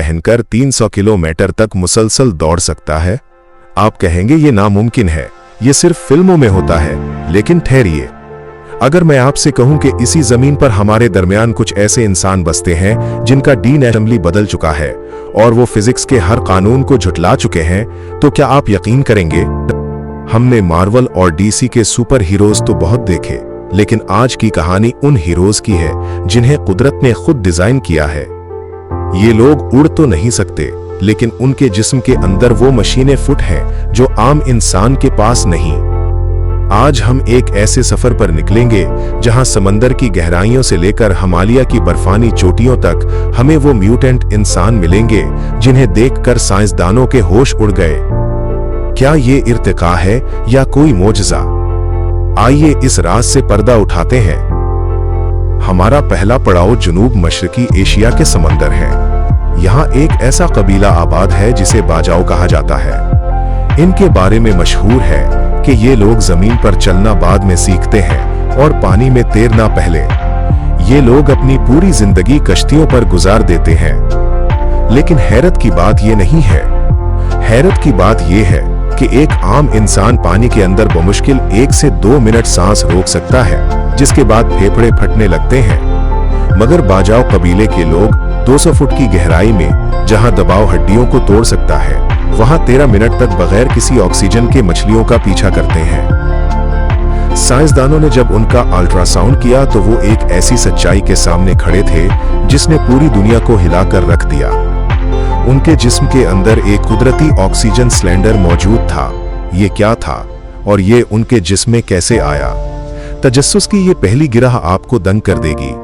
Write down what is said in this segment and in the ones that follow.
पहनकर 300 किलोमीटर तक मुसलसल दौड़ सकता है? आप कहेंगे ये नामुमकिन है, ये सिर्फ फिल्मों में होता है। लेकिन ठहरिए, अगर मैं आपसे कहूं कि इसी जमीन पर हमारे दरमियान कुछ ऐसे इंसान बसते हैं जिनका डीएनए बदल चुका है और वो फिजिक्स के हर कानून को झुटला चुके हैं, तो क्या आप यकीन करेंगे? हमने मार्वल और डीसी के सुपर हीरोज तो बहुत देखे, लेकिन आज की कहानी उन हीरोज की है जिन्हें कुदरत ने खुद डिजाइन किया है। ये लोग उड़ तो नहीं सकते, लेकिन उनके जिस्म के अंदर वो मशीनें फुट हैं जो आम इंसान के पास नहीं। आज हम एक ऐसे सफर पर निकलेंगे जहां समंदर की गहराइयों से लेकर हिमालय की बर्फानी चोटियों तक हमें वो म्यूटेंट इंसान मिलेंगे जिन्हें देखकर साइंसदानों के होश उड़ गए। क्या ये इर्तिका है या कोई मोजज़ा? आइए इस राज से पर्दा उठाते हैं। हमारा पहला पड़ाव जनूब मशरकी एशिया के समंदर है। यहाँ एक ऐसा कबीला आबाद है जिसे बाजाओ कहा जाता है। इनके बारे में मशहूर है कि ये लोग जमीन पर चलना बाद में सीखते हैं और पानी में तैरना पहले। ये लोग अपनी पूरी जिंदगी कश्तियों पर गुजार देते हैं। लेकिन हैरत की बात ये नहीं है। हैरत की बात ये है कि एक आम इंसान पानी के अंदर बमुश्किल 1 से 2 मिनट सांस रोक सकता है, जिसके बाद फेफड़े फटने लगते हैं। मगर बाजाओ कबीले के लोग 200 फुट की गहराई में, जहां दबाव हड्डियों को तोड़ सकता है, वहां 13 मिनट तक बगैर किसी ऑक्सीजन के मछलियों का पीछा करते हैं। साइंसदानों ने जब उनका अल्ट्रासाउंड किया तो वो एक ऐसी सच्चाई के सामने खड़े थे जिसने पूरी दुनिया को हिलाकर रख दिया। उनके जिस्म के अंदर एक कुदरती ऑक्सीजन सिलेंडर मौजूद था। ये क्या था और ये उनके जिस्म में कैसे आया? तजस्सुस की ये पहली गिरह आपको दंग कर देगी।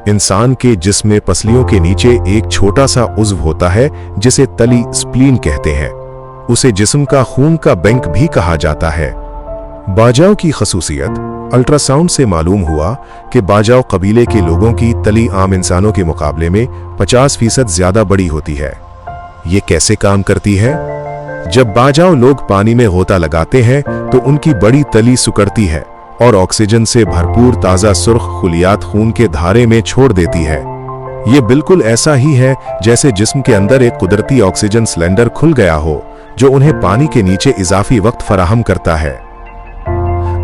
इंसान के जिस्म में पसलियों के नीचे एक छोटा सा उज़्व होता है जिसे तली स्प्लीन कहते हैं। उसे जिस्म का खून का बैंक भी कहा जाता है। बाजाओ की खसूसियत, अल्ट्रासाउंड से मालूम हुआ कि बाजाओ कबीले के लोगों की तली आम इंसानों के मुकाबले में 50% ज्यादा बड़ी होती है। ये कैसे काम करती है? जब बाजाओ लोग पानी में गोता लगाते हैं तो उनकी बड़ी तली सिकुड़ती है और ऑक्सीजन से भरपूर ताजा सुर्ख खुलियात खून के धारे में छोड़ देती है। ये बिल्कुल ऐसा ही है जैसे जिस्म के अंदर एक कुदरती ऑक्सीजन सिलेंडर खुल गया हो, जो उन्हें पानी के नीचे इजाफी वक्त फराहम करता है।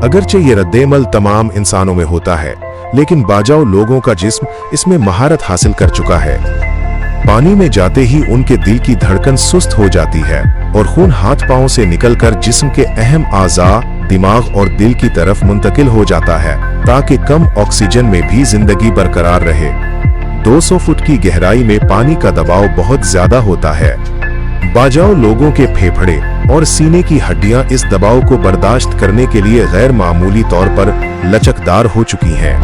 अगरचे ये रद्देमल तमाम इंसानों में होता है, लेकिन बाजाओ लोगों का जिस्म इसमें महारत हासिल कर चुका है। पानी में जाते ही उनके दिल की धड़कन सुस्त हो जाती है और खून हाथ पांव से निकलकर जिस्म के अहम आज़ा, दिमाग और दिल की तरफ मुंतकिल हो जाता है, ताकि कम ऑक्सीजन में भी जिंदगी बरकरार रहे। 200 फुट की गहराई में पानी का दबाव बहुत ज्यादा होता है। बाजाओ लोगों के फेफड़े और सीने की हड्डियां इस दबाव को बर्दाश्त करने के लिए गैर मामूली तौर पर लचकदार हो चुकी हैं।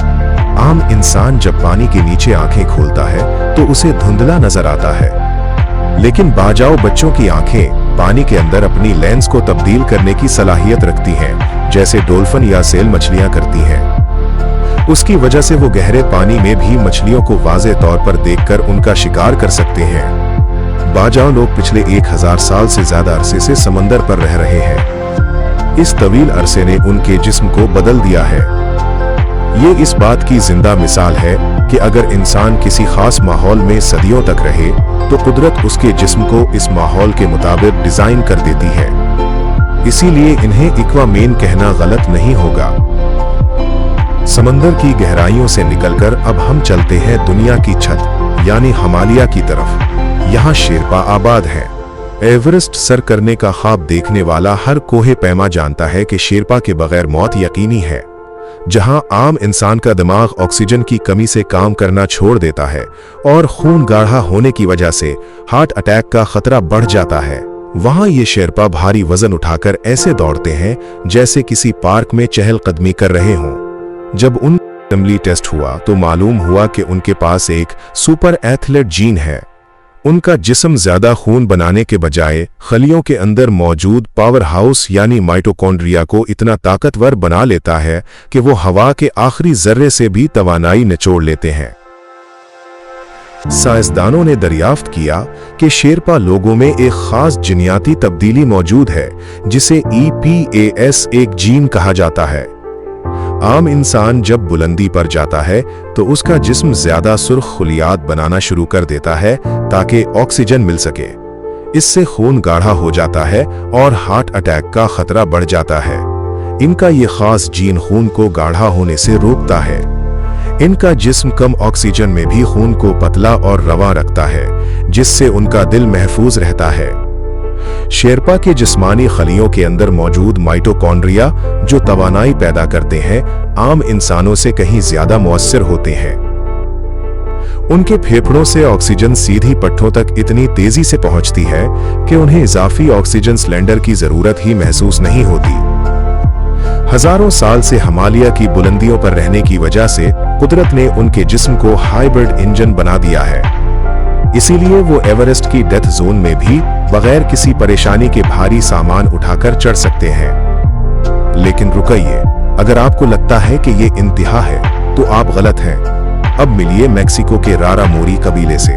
आम इंसान जब पानी के नीचे आंखें खोलता है तो उसे धुंधला नजर आता है, लेकिन बाजाओ बच्चों की आंखें पानी के अंदर अपनी लेंस को तब्दील करने की सलाहियत रखती हैं, जैसे डॉल्फिन या सेल मछलियां करती हैं। उसकी वजह से वो गहरे पानी में भी मछलियों को वाज़े तौर पर देखकर उनका शिकार कर सकते हैं। बाजाओ लोग पिछले 1000 साल से ज्यादा अरसे से समंदर पर रह रहे हैं। इस तवील अरसे ने उनके जिस्म को बदल दिया है। ये इस बात की जिंदा मिसाल है कि अगर इंसान किसी खास माहौल में सदियों तक रहे तो कुदरत उसके जिस्म को इस माहौल के मुताबिक डिजाइन कर देती है। इसीलिए इन्हें इक्वामेन कहना गलत नहीं होगा। समंदर की गहराइयों से निकलकर अब हम चलते हैं दुनिया की छत यानी हिमालय की तरफ। यहाँ शेरपा आबाद है। एवरेस्ट सर करने का ख्वाब देखने वाला हर कोहे पैमा जानता है कि शेरपा के बगैर मौत यकीनी है। जहां आम इंसान का दिमाग ऑक्सीजन की कमी से काम करना छोड़ देता है और खून गाढ़ा होने की वजह से हार्ट अटैक का खतरा बढ़ जाता है, वहां ये शेरपा भारी वजन उठाकर ऐसे दौड़ते हैं जैसे किसी पार्क में चहलकदमी कर रहे हों। जब उन असेंबली टेस्ट हुआ तो मालूम हुआ कि उनके पास एक सुपर एथलीट जीन है। उनका जिस्म ज्यादा खून बनाने के बजाय खलियों के अंदर मौजूद पावर हाउस यानी माइटोकॉन्ड्रिया को इतना ताकतवर बना लेता है कि वो हवा के आखिरी जर्रे से भी तवानाई निचोड़ लेते हैं। साइंसदानों ने दरियाफ्त किया कि शेरपा लोगों में एक खास जीनियाती तब्दीली मौजूद है जिसे EPAS एक जीन कहा जाता है। आम इंसान जब बुलंदी पर जाता है तो उसका जिस्म ज्यादा सुर्ख खलियात बनाना शुरू कर देता है ताकि ऑक्सीजन मिल सके। इससे खून गाढ़ा हो जाता है और हार्ट अटैक का खतरा बढ़ जाता है। इनका ये खास जीन खून को गाढ़ा होने से रोकता है। इनका जिस्म कम ऑक्सीजन में भी खून को पतला और रवा रखता है, जिससे उनका दिल महफूज रहता है। शेरपा के जिस्मानी खलियों के अंदर मौजूद माइटोकॉन्ड्रिया, जो तवानाई पैदा करते हैं, आम इंसानों से कहीं ज्यादा मुअस्सिर होते हैं। उनके फेफड़ों से ऑक्सीजन सीधी पट्टों तक इतनी तेजी से पहुंचती है कि उन्हें इजाफी ऑक्सीजन सिलेंडर की जरूरत ही महसूस नहीं होती। हजारों साल से हिमालय की बुलंदियों पर रहने की वजह से कुदरत ने उनके जिस्म को हाइब्रिड इंजन बना दिया है। इसीलिए वो एवरेस्ट की डेथ जोन में भी बगैर किसी परेशानी के भारी सामान उठाकर चढ़ सकते हैं। लेकिन रुकिए, अगर आपको लगता है कि ये इंतहा है तो आप गलत हैं। अब मिलिए मेक्सिको के रारामोरी कबीले से।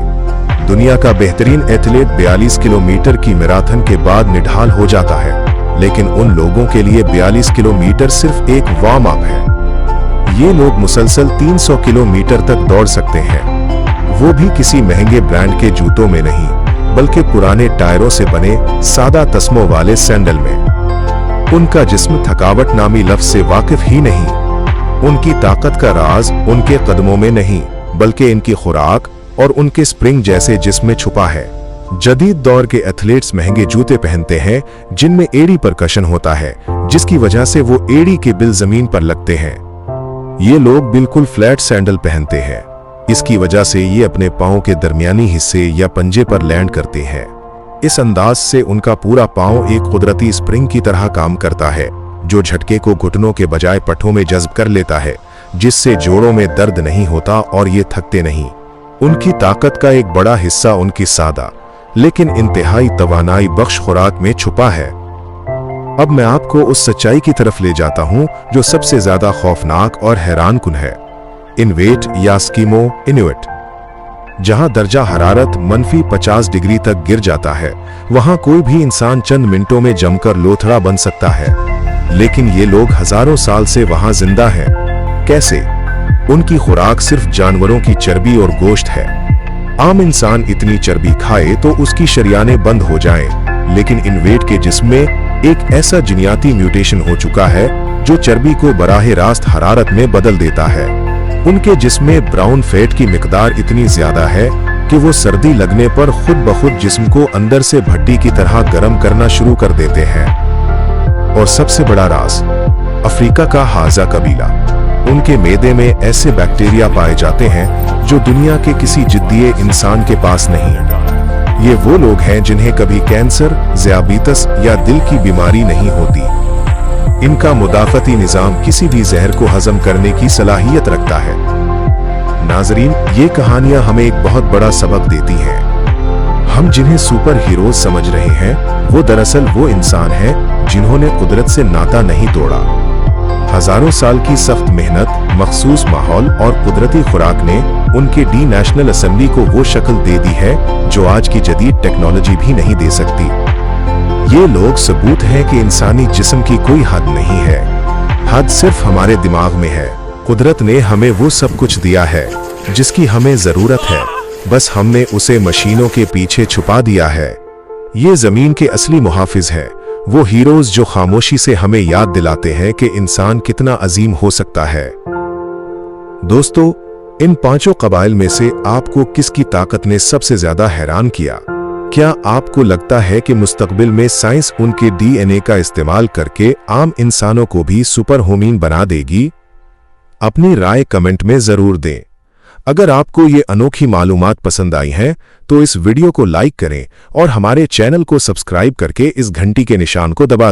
दुनिया का बेहतरीन एथलीट 42 किलोमीटर की मैराथन के बाद निढाल हो जाता है, लेकिन उन लोगों के लिए 42 किलोमीटर सिर्फ एक वार्म अप है। ये लोग मुसलसल 300 किलोमीटर तक दौड़ सकते हैं, वो भी किसी महंगे ब्रांड के जूतों में नहीं, बल्कि पुराने टायरों से बने सादा तस्मों वाले सैंडल में। उनका जिस्म थकावट नामी लफ्ज से वाकिफ ही नहीं। उनकी ताकत का राज उनके कदमों में नहीं, बल्कि इनकी खुराक और उनके स्प्रिंग जैसे जिस्म में छुपा है। जदीद दौर के एथलीट्स महंगे जूते पहनते हैं जिनमें एड़ी पर कशन होता है, जिसकी वजह से वो एड़ी के बिल जमीन पर लगते हैं। ये लोग बिल्कुल फ्लैट सैंडल पहनते हैं। इसकी वजह से ये अपने पांव के दरमियानी हिस्से या पंजे पर लैंड करते हैं। इस अंदाज से उनका पूरा पांव एक कुदरती स्प्रिंग की तरह काम करता है, जो झटके को घुटनों के बजाय पट्टों में जज्ब कर लेता है, जिससे जोड़ों में दर्द नहीं होता और ये थकते नहीं। उनकी ताकत का एक बड़ा हिस्सा उनकी सादा लेकिन इंतहाई तवानाई बख्श खुराक में छुपा है। अब मैं आपको उस सच्चाई की तरफ ले जाता हूं जो सबसे ज्यादा खौफनाक और हैरानकुन है। इनवेट या एस्किमो इनुइट। जहां दर्जा हरारत -50 डिग्री तक गिर जाता है, वहां कोई भी इंसान चंद मिनटों में जमकर लोथड़ा बन सकता है। लेकिन ये लोग हजारों साल से वहां जिंदा हैं। कैसे? उनकी खुराक सिर्फ जानवरों की चर्बी और गोश्त है। आम इंसान इतनी चर्बी खाए तो उसकी शरियानें बंद हो जाएं, लेकिन इनवेट के जिस्म में एक ऐसा जीनियाती म्यूटेशन हो चुका है जो चर्बी को बराह रास्त हरारत में बदल देता है। उनके जिस्म में ब्राउन फैट की मिकदार इतनी ज्यादा है कि वो सर्दी लगने पर खुद ब खुद जिस्म को अंदर से भट्टी की तरह गर्म करना शुरू कर देते हैं। और सबसे बड़ा राज, अफ्रीका का हाजा कबीला। उनके मैदे में ऐसे बैक्टीरिया पाए जाते हैं जो दुनिया के किसी जिद्दी इंसान के पास नहीं। ये वो लोग हैं जिन्हें कभी कैंसर, ज़ियाबीतस या दिल की बीमारी नहीं होती। इनका मुदाफ़ती निज़ाम किसी भी जहर को हजम करने की सलाहियत रखता है। नाजरीन, ये कहानियां हमें एक बहुत बड़ा सबक देती हैं। हम जिन्हें सुपर हीरोज समझ रहे हैं, वो दरअसल वो इंसान हैं जिन्होंने कुदरत से नाता नहीं तोड़ा। हजारों साल की सख्त मेहनत, मखसूस माहौल और कुदरती खुराक ने उनके डी नेशनल असेंबली को वो शक्ल दे दी है जो आज की जदीद टेक्नोलॉजी भी नहीं दे सकती। ये लोग सबूत हैं कि इंसानी जिस्म की कोई हद नहीं है। हद सिर्फ हमारे दिमाग में है। कुदरत ने हमें वो सब कुछ दिया है जिसकी हमें जरूरत है, बस हमने उसे मशीनों के पीछे छुपा दिया है। ये जमीन के असली मुहाफिज हैं, वो हीरोज जो खामोशी से हमें याद दिलाते हैं कि इंसान कितना अजीम हो सकता है। दोस्तों, इन पांचों कबाइल में से आपको किसकी ताकत ने सबसे ज्यादा हैरान किया? क्या आपको लगता है कि मुस्तकबिल में साइंस उनके डीएनए का इस्तेमाल करके आम इंसानों को भी सुपर होमिन बना देगी? अपनी राय कमेंट में जरूर दें। अगर आपको ये अनोखी मालूमात पसंद आई हैं, तो इस वीडियो को लाइक करें और हमारे चैनल को सब्सक्राइब करके इस घंटी के निशान को दबा